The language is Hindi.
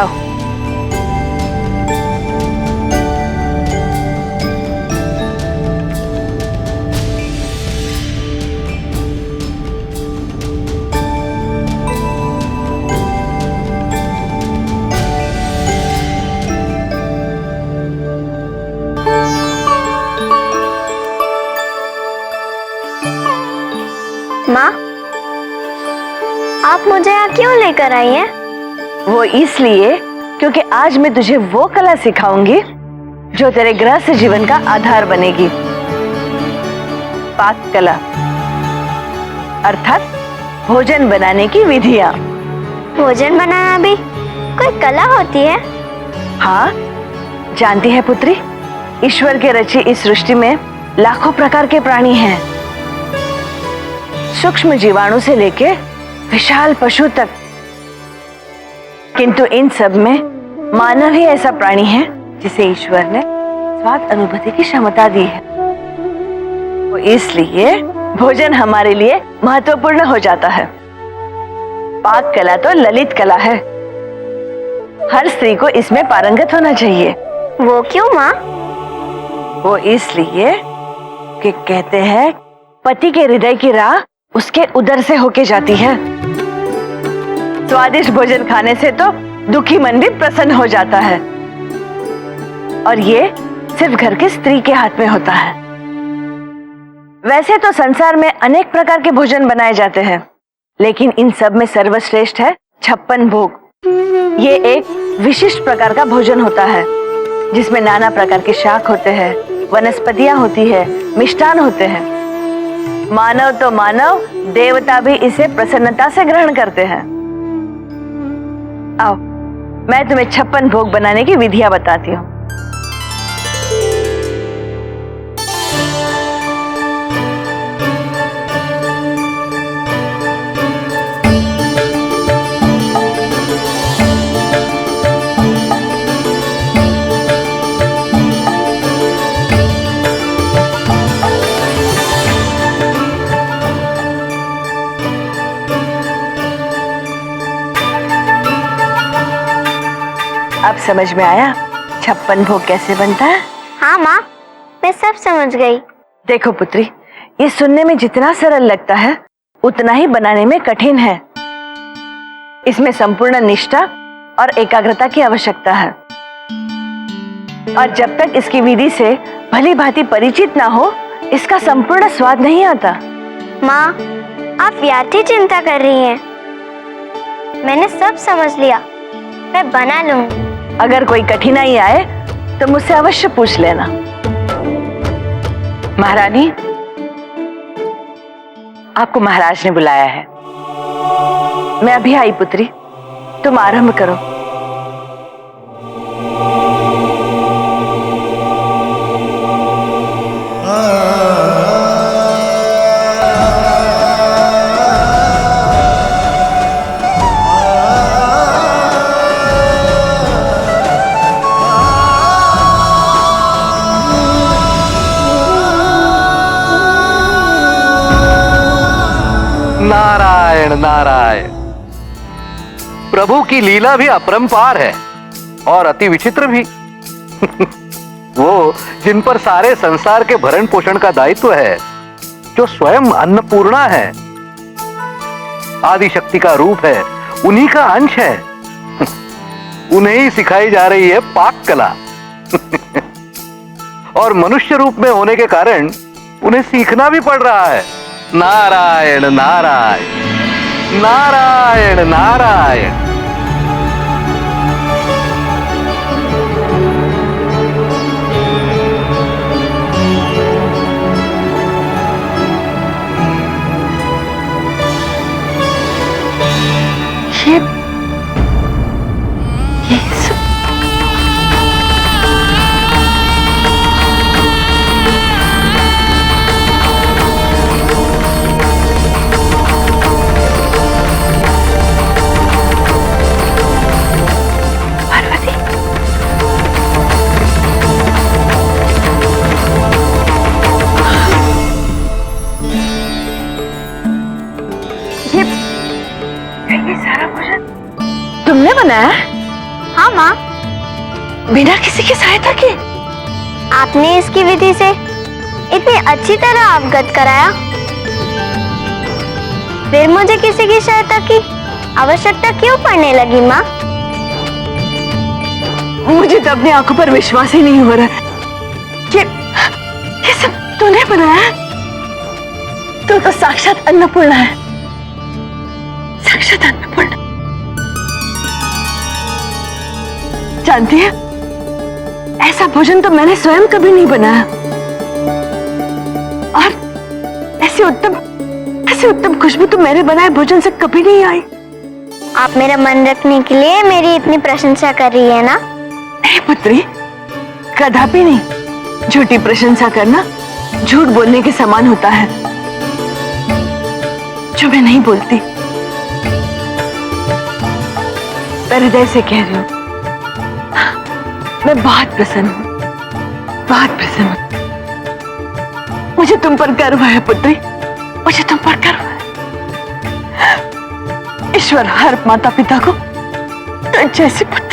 आओ। माँ, आप मुझे यहाँ क्यों लेकर आई हैं? वो इसलिए क्योंकि आज मैं तुझे वो कला सिखाऊंगी जो तेरे गृहस्थ जीवन का आधार बनेगी। पाक कला अर्थात भोजन बनाने की विधियाँ। भोजन बनाना भी कोई कला होती है? हाँ, जानती है पुत्री, ईश्वर के रची इस सृष्टि में लाखों प्रकार के प्राणी हैं, सूक्ष्म जीवाणु से लेके विशाल पशु तक, किंतु इन सब में मानव ही ऐसा प्राणी है जिसे ईश्वर ने स्वाद अनुभूति की क्षमता दी है। तो इसलिए भोजन हमारे लिए महत्वपूर्ण हो जाता है। पाक कला तो ललित कला है, हर स्त्री को इसमें पारंगत होना चाहिए। वो क्यों माँ? वो इसलिए कि कहते हैं पति के हृदय की राह उसके उदर से होके जाती है। स्वादिष्ट भोजन खाने से तो दुखी मन भी प्रसन्न हो जाता है, और ये सिर्फ घर की स्त्री के हाथ में होता है। वैसे तो संसार में अनेक प्रकार के भोजन बनाए जाते हैं, लेकिन इन सब में सर्वश्रेष्ठ है 56 भोग। ये एक विशिष्ट प्रकार का भोजन होता है जिसमें नाना प्रकार के शाक होते हैं, वनस्पतियां होती है, मिष्टान होते हैं। मानव तो मानव, देवता भी इसे प्रसन्नता से ग्रहण करते हैं। आओ, मैं तुम्हें 56 भोग बनाने की विधियां बताती हूँ। अब समझ में आया 56 भोग कैसे बनता है? हाँ माँ, मैं सब समझ गई। देखो पुत्री, ये सुनने में जितना सरल लगता है उतना ही बनाने में कठिन है। इसमें संपूर्ण निष्ठा और एकाग्रता की आवश्यकता है, और जब तक इसकी विधि से भली भांति परिचित ना हो, इसका संपूर्ण स्वाद नहीं आता। माँ, आप व्यर्थ ही चिंता कर रही हैं। मैंने सब समझ लिया, मैं बना लूंगी। अगर कोई कठिनाई आए तो मुझसे अवश्य पूछ लेना। महारानी, आपको महाराज ने बुलाया है। मैं अभी आई पुत्री, तुम आरंभ करो। नारायण नारायण। प्रभु की लीला भी अपरंपार है और अति विचित्र भी। वो जिन पर सारे संसार के भरण पोषण का दायित्व है, जो स्वयं अन्नपूर्णा है, आदि शक्ति का रूप है, उन्हीं का अंश है, उन्हें ही सिखाई जा रही है पाक कला। और मनुष्य रूप में होने के कारण उन्हें सीखना भी पड़ रहा है। नारायण नारायण नारायण नारायण। तुमने बनाया? हाँ माँ, बिना किसी की सहायता के? आपने इसकी विधि से इतनी अच्छी तरह अवगत कराया, फिर मुझे किसी की सहायता की आवश्यकता क्यों पड़ने लगी माँ? मुझे तो अपनी आंखों पर विश्वास ही नहीं हो रहा कि ये सब तूने बनाया। तू तो साक्षात अन्नपूर्णा है, साक्षात अन्नपूर्णा। जानती है, ऐसा भोजन तो मैंने स्वयं कभी नहीं बनाया, और ऐसी उत्तम खुशबू तो मेरे बनाए भोजन से कभी नहीं आई। आप मेरा मन रखने के लिए मेरी इतनी प्रशंसा कर रही है ना? नहीं पुत्री, कदापि नहीं। झूठी प्रशंसा करना झूठ बोलने के समान होता है, जो मैं नहीं बोलती। मैं हृदय से कह रही हूँ, मैं बहुत प्रसन्न हूँ, बहुत प्रसन्न हूँ। मुझे तुम पर गर्व है पुत्री, मुझे तुम पर गर्व है। ईश्वर हर माता पिता को जैसे पुत्र